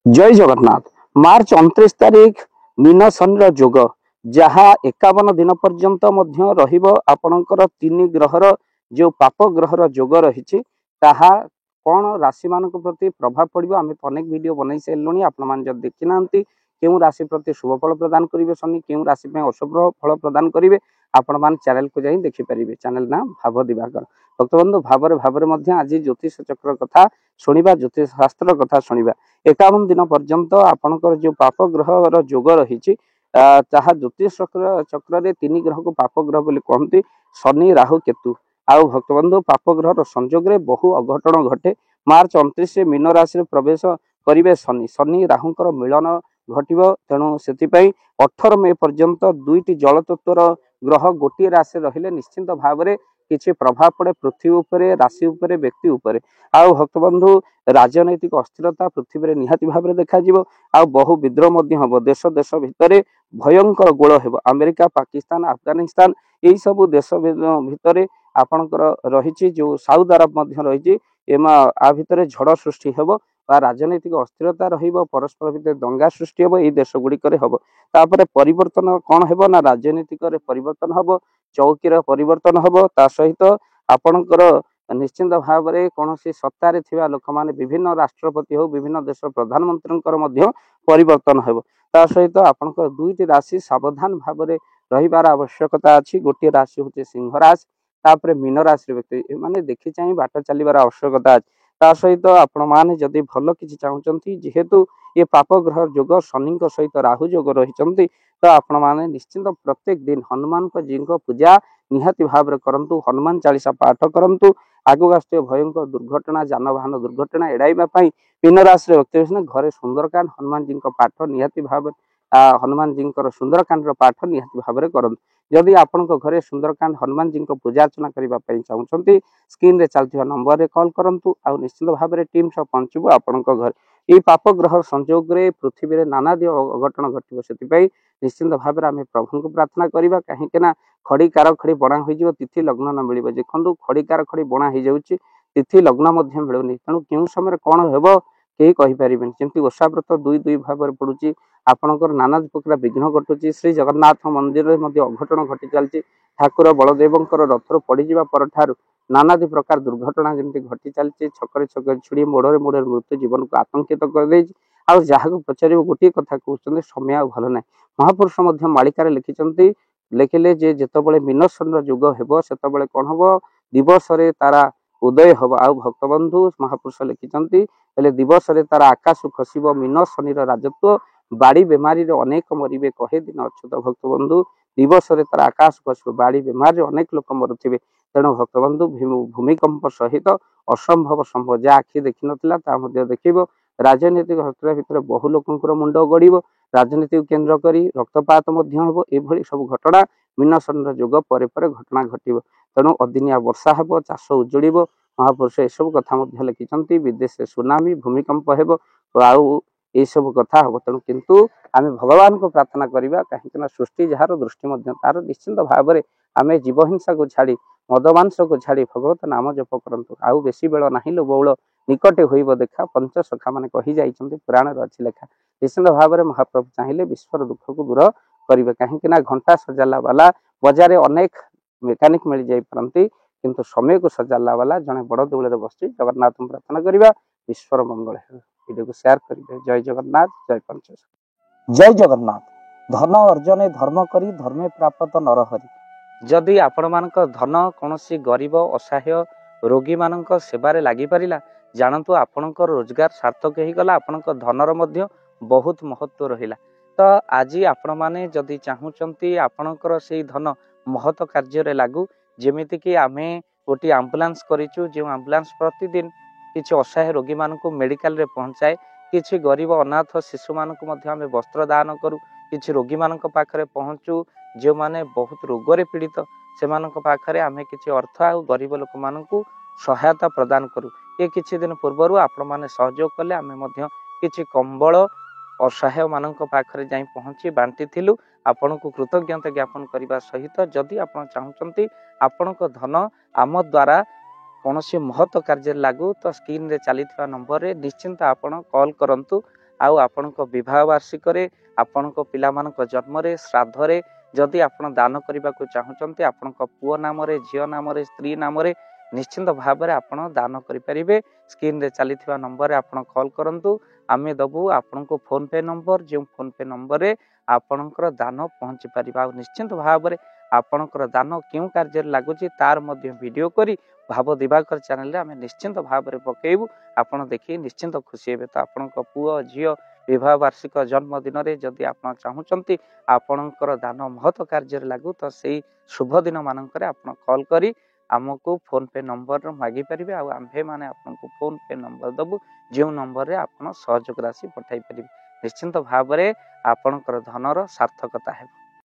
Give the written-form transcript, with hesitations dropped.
जय जगन्नाथ। मार्च 29 तारीख मीन शनि जोग जहाँ 51 दिन पर्यंत आपणकर तीन ग्रहर जो पाप ग्रहर जोग रही कौन राशि मान प्रति प्रभाव पड़ो आम अनेक वीडियो बनई सारे आपण देखी ना क्यों राशि प्रति शुभ फल प्रदान करेंगे शनि क्यों राशि अशुभ फल प्रदान करेंगे आपण मान चैनल को जाई देखिपारे। चैनल ना भाव दिवाकर भक्तबंधु भाव आज ज्योतिष चक्र कथा शुणा ज्योतिष शास्त्र कथा शुणा 51 दिन पर्यंत आपणकर जो पाप ग्रह जोग रही ज्योतिष चक्र तीन ग्रह को पाप ग्रह बोली कहते शनि राहु केतु आउ भक्तबंधु पाप ग्रह संजोग बहु अघटन घटे। मार्च 29 मीन राशि प्रवेश करेंगे शनि शनि राहुंकर मिलन घटव तेणु से 18 मे पर्यंत दुईटी जल तत्वर ग्रह गोटे राशि रहिले निश्चिंत भाव में किसी प्रभाव पड़े पृथ्वी उपरे राशि उपरे व्यक्ति उपरे। आउ भक्तबंधु राजनैतिक अस्थिरता पृथ्वी में निहाती भाव में देखा आ बहु विद्रोह हम देश देश भितर भयंकर गोल हो अमेरिका पाकिस्तान अफगानिस्तान यही सब देश भितर आपणकर रही जो साउथ अरब रही आ भितर झड़ सृष्टि हेब राजनैतिक अस्थिरता परस्पर भितर दंगा सृष्टि हम यही देश गुड़िक हम तापर परिवर्तन कौन हेब ना राजनीतिक परिवर्तन हम चौकीर परिवर्तन हम ता सहित आपणकर निश्चिंत भाव में कौन सत्तार लोक मैंने विभिन्न राष्ट्रपति हो विभिन्न देश प्रधानमंत्री परिवर्तन हो ता सहित आपंकर दुईटी राशि सावधान भाव में रहीबार आवश्यकता अच्छी। गोटे राशि हूँ सिंह राशि तापर मीन राशि व्यक्ति मैंने देखी चाहिए बाट चलबार आवश्यकता अच्छी। ता सहित आपण मैंने जदि भल कि चाहते जेहेतु ये पाप ग्रह जोग शनि सहित राहु जोग रही तो आपण मैंने निश्चिंत प्रत्येक दिन हनुमान जी को पूजा निहाती भाव में करंतु हनुमान चालीसा पाठ करंतु आगु आसुव भयंकर दुर्घटना जानवाहन दुर्घटना एड़ाइबा मीन राशि व्यक्ति घरे सुंदरकांड हनुमान जी पाठ निहाती भाव हनुमान जी सुंदरकांड पाठ निहाती भाव में करंतु। जदि आपण घरे सुंदरकांड हनुमान जी पूजा अर्चना करने चाहते स्क्रीन रे चलता नंबर रे कॉल करंतु आ निश्चित भाव में टीम सब पहुंचबू आपण घर ये पाप ग्रह संयोग रे पृथ्वी में नानादी अघटन घटव से निश्चित भाव में आम प्रभु को प्रार्थना करवा कहीं खड़ी कार खड़ी बणा हो तिथि लग्न न मिल देखो खड़ी कार खड़ी बणा हो तिथि लग्न मिलूनी तेणु क्यों समय कौन हो कहीं कहीपर जमी ओषा व्रत दुई दुई भाव में पड़ुची आपणकर नाना प्रकार विघ्न घटुची। श्री जगन्नाथ मंदिर में अघटन घटी चलती ठाकुर बलदेवंकर रथर पड़जा पर नानादी प्रकार दुर्घटना जमी घटी चलती छकरे छकरे छुड़ी मोड़े मोड़े मृत्यु जीवन को आतंकित कर जहाँ पचार गोटे कथा कहते समय भल ना महापुरुष मालिकार लिखिं लिखिले जे जितेबाला मीन शनि जोग हो से कौन हम दिवस तारा उदय हम आउ भक्तबंधु महापुरुष लिखिं दिवस तारा आकाश खसब मीन शनि राजत्व बाड़ी बेमारी अनेक मरवे कहे दिन अच्युत भक्तबंधु दिवस तारा आकाश खसब बाड़ी बेमारी अनेक लोक मरुवे तेणु भक्तबंधु भूमिकंप सहित असंभव संभव जहाँ आखि देखी ना देख राजनीतिक हस्तरा भितर बहु लोकंर मुंड गड़ राजनीति केन्द्र कर रक्तपात हम ये सब घटना मीन शनि जोग पर घटना घटव तेणु अदिनिया वर्षा हे चाष उजुड़ महापुरुष एसबू कथा लिखिं विदेश सुनामी भूमिकंप हो आउ ये सब कथा हम तेणु किंतु आम भगवान को प्रार्थना करवा कहीं सृष्टि जार दृष्टि तार निश्चिंत भाव में आम जीवहिंसा को छाड़ी मदमांस को छाड़ी भगवत नाम जप करंतु आउ बेसी बेल नहीं लो बौल निकटे होइब देखा पंच सखा मैंने कही जाइछन्ति पुराण अच्छी लेखा निश्चिंत भाव में महाप्रभु चाहिए विश्वर दुख को दूर करेंगे कहीं घंटा सजाला वाला बजार अनेक मेकानिक मिल जाती किंतु समय को सजाला वाला जड़े बड़ देवल बस जगन्नाथ प्रार्थना करवा विश्वर मंगल वीडियो को शेयर करेंगे। जय जगन्नाथ जय पंच जय जगन्नाथ। धन अर्जने धर्म करी धर्मे प्राप्त नरहरि जदि आपण मानक धन कौन गरीब असहाय रोगी मान सेवारे लगी पारा जानतु आपणकर रोजगार सार्थक हो गला आपणक धनर मध्य बहुत महत्व रहिला। तो आज आपण माने जदि चाहूचंती आपणकर से धन महत कार्य लागू जेमिति कि आमे गोटे आम्बुलांस करिचु जो आम्बुलांस प्रतिदिन किछि असहाय रोगी मानक मेडिकल रे पहुंचाए किछि गरीब अनाथ शिशु मानक मध्य आमे वस्त्र दान करू किछि रोगी मानक पाखरे पहुंचू जो माने बहुत रोगरे पीड़ित से मानक पाखरे आमे किछि अर्थ आ गरीब लोक मानकू सहायता प्रदान करू। ये किछि दिन पूर्व आपण माने सहयोग कले आमे मध्य किछि कंबल असहाय मानक पाखरे जाई पहुंची बांटी थिलु आपण को कृतज्ञता ज्ञापन करने सहित जदि आपण चाहूचंती आपण को धन आम द्वारा कौन महत्व कार्य लागू तो स्क्रीन रे चली नंबर रे निश्चिंत आपण कॉल करंतु ଆଉ ଆପଣଙ୍କ ବିବାହ ବାର୍ଷିକରେ ଆପଣଙ୍କ ପିଲାମାନଙ୍କ ଜନ୍ମରେ ଶ୍ରାଦ୍ଧରେ ଯଦି ଆପଣ ଦାନ କରିବାକୁ ଚାହୁଁଛନ୍ତି ଆପଣଙ୍କ ପୁଅ ନାମରେ ଝିଅ ନାମରେ ସ୍ତ୍ରୀ ନାମରେ ନିଶ୍ଚିନ୍ତ ଭାବରେ ଆପଣ ଦାନ କରିପାରିବେ। ସ୍କ୍ରିନରେ ଚାଲିଥିବା ନମ୍ବରରେ ଆପଣ କଲ୍ କରନ୍ତୁ, ଆମେ ଦେବୁ ଆପଣଙ୍କୁ ଫୋନ୍ ପେ ନମ୍ବର, ଯେଉଁ ଫୋନ୍ ପେ ନମ୍ବରରେ ଆପଣଙ୍କର ଦାନ ପହଞ୍ଚି ପାରିବ। ଆଉ ନିଶ୍ଚିନ୍ତ ଭାବରେ ଆପଣଙ୍କର ଦାନ କେଉଁ କାର୍ଯ୍ୟରେ ଲାଗୁଛି ତାର ମଧ୍ୟ ଭିଡ଼ିଓ କରି ଭାବ ଦିବାକର ଚ୍ୟାନେଲରେ ଆମେ ନିଶ୍ଚିନ୍ତ ଭାବରେ ପକାଇବୁ। ଆପଣ ଦେଖି ନିଶ୍ଚିନ୍ତ ଖୁସି ହେବେ। ତ ଆପଣଙ୍କ ପୁଅ ଝିଅ ବିବାହ ବାର୍ଷିକ ଜନ୍ମଦିନରେ ଯଦି ଆପଣ ଚାହୁଁଛନ୍ତି ଆପଣଙ୍କର ଦାନ ମହତ କାର୍ଯ୍ୟରେ ଲାଗୁ, ତ ସେଇ ଶୁଭ ଦିନ ମାନଙ୍କରେ ଆପଣ କଲ୍ କରି ଆମକୁ ଫୋନ୍ ପେ ନମ୍ବର ମାଗିପାରିବେ। ଆଉ ଆମ୍ଭେମାନେ ଆପଣଙ୍କୁ ଫୋନ୍ ପେ ନମ୍ବର ଦେବୁ, ଯେଉଁ ନମ୍ବରରେ ଆପଣ ସହଯୋଗ ରାଶି ପଠାଇ ପାରିବେ। ନିଶ୍ଚିନ୍ତ ଭାବରେ ଆପଣଙ୍କର ଧନର ସାର୍ଥକତା ହେବ।